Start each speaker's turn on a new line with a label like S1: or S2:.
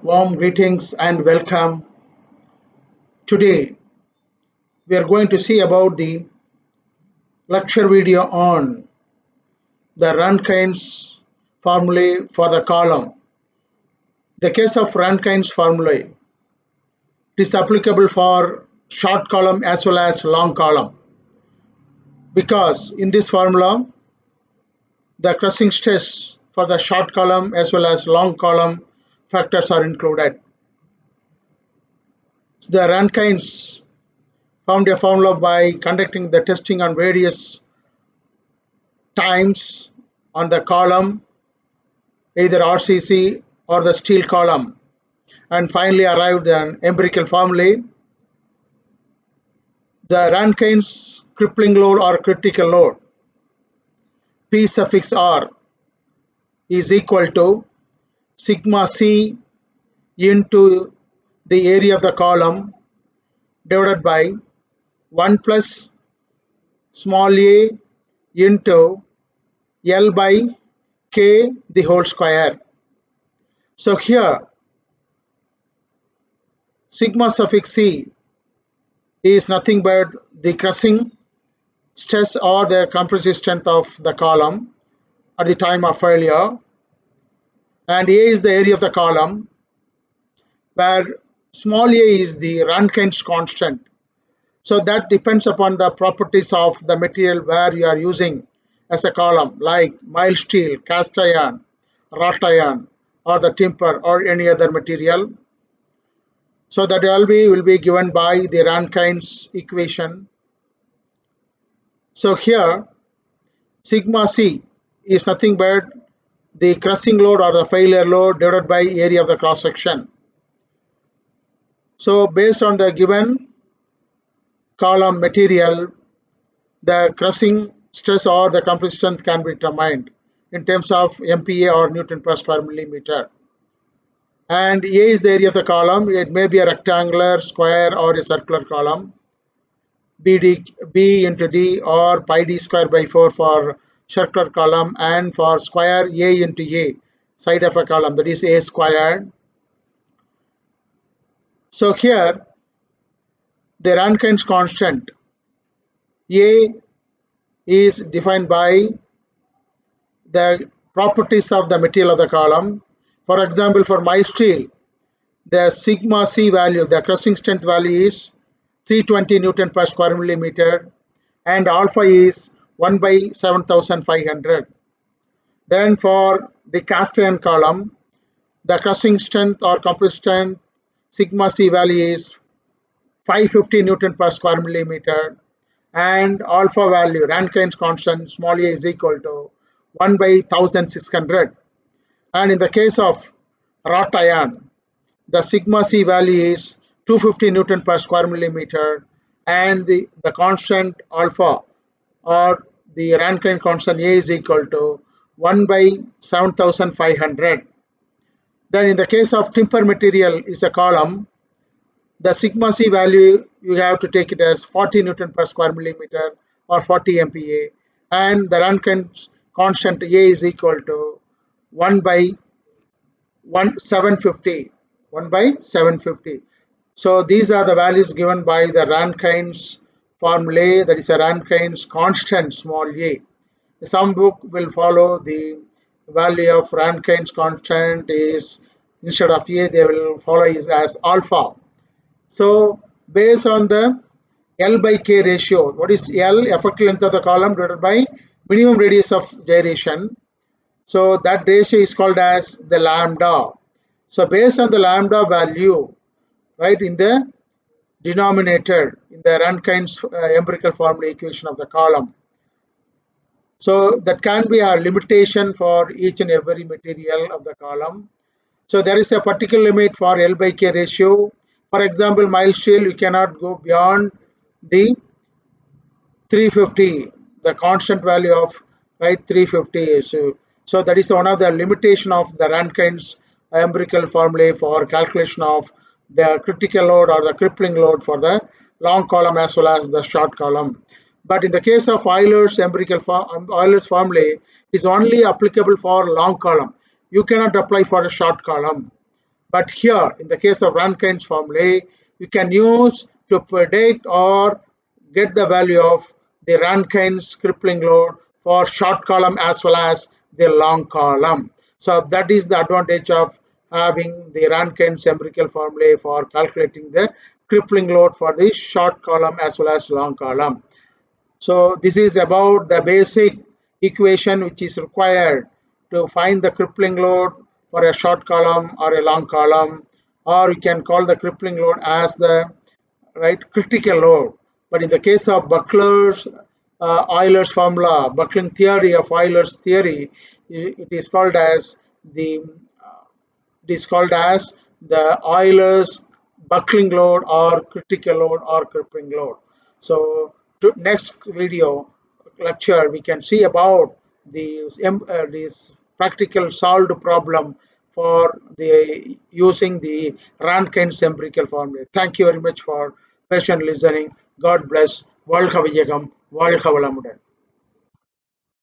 S1: Warm greetings and welcome. Today we are going to see about the lecture video on the Rankine's formulae for the column. The case of Rankine's formulae is applicable for short column as well as long column because in this formula the crushing stress for the short column as well as long column factors are included. The Rankines found a formula by conducting the testing on various times on the column, either RCC or the steel column, and finally arrived at an empirical formulae. The Rankine's crippling load or critical load, P suffix R, is equal to sigma C into the area of the column divided by 1 plus small a into L by K the whole square. So here sigma suffix C is nothing but the crushing stress or the compressive strength of the column at the time of failure, and A is the area of the column, where small a is the Rankine's constant. So that depends upon the properties of the material where you are using as a column, like mild steel, cast iron, wrought iron, or the timber or any other material. So that will be given by the Rankine's equation. So here sigma C is nothing but the crushing load or the failure load divided by area of the cross section. So based on the given column material, the crushing stress or the compressive strength can be determined in terms of MPa or Newton per square millimeter. And A is the area of the column. It may be a rectangular, square, or a circular column. B into D or pi d square by 4 for circular column, and for square A into A, side of a column, that is A squared. So here the Rankine's constant A is defined by the properties of the material of the column. For example, for my steel, the sigma C value, the crushing strength value is 320 Newton per square millimeter, and alpha is 1 by 7500. Then for the cast iron column, the crushing strength or compressive strength sigma C value is 550 Newton per square millimeter, and alpha value, Rankine's constant, small a, is equal to 1 by 1600. And in the case of wrought iron, the sigma C value is 250 Newton per square millimeter, and the constant alpha or the Rankine constant A is equal to 1 by 7500. Then in the case of timber material is a column, the sigma C value you have to take it as 40 Newton per square millimeter or 40 MPa, and the Rankine constant A is equal to 1 by 750. 1 by 750. So these are the values given by the Rankine's formulae, that is a Rankine's constant small a. Some book will follow the value of Rankine's constant is, instead of a, they will follow is as alpha. So based on the L by K ratio, what is L? Effective length of the column divided by minimum radius of gyration. So that ratio is called as the lambda. So based on the lambda value, right, in the denominator in the Rankine's empirical formula equation of the column. So that can be a limitation for each and every material of the column. So there is a particular limit for L by K ratio. For example, mild steel, you cannot go beyond the 350, the constant value of, right, 350. So that is one of the limitation of the Rankine's empirical formulae for calculation of the critical load or the crippling load for the long column as well as the short column. But in the case of Euler's Euler's formulae is only applicable for long column. You cannot apply for a short column. But here, in the case of Rankine's formulae, you can use to predict or get the value of the Rankine's crippling load for short column as well as the long column. So that is the advantage of having the Rankine's empirical formulae for calculating the crippling load for the short column as well as long column. So this is about the basic equation which is required to find the crippling load for a short column or a long column, or you can call the crippling load as the critical load. But in the case of Buckler's Euler's formula, buckling theory of Euler's theory, it is called as the Euler's buckling load or critical load or crippling load. So to next video lecture we can see about this practical solved problem for the using the Rankine's empirical formula. Thank you very much for patient listening. God bless. வாழ்க வையகம், வாழ்க வளமுடன்.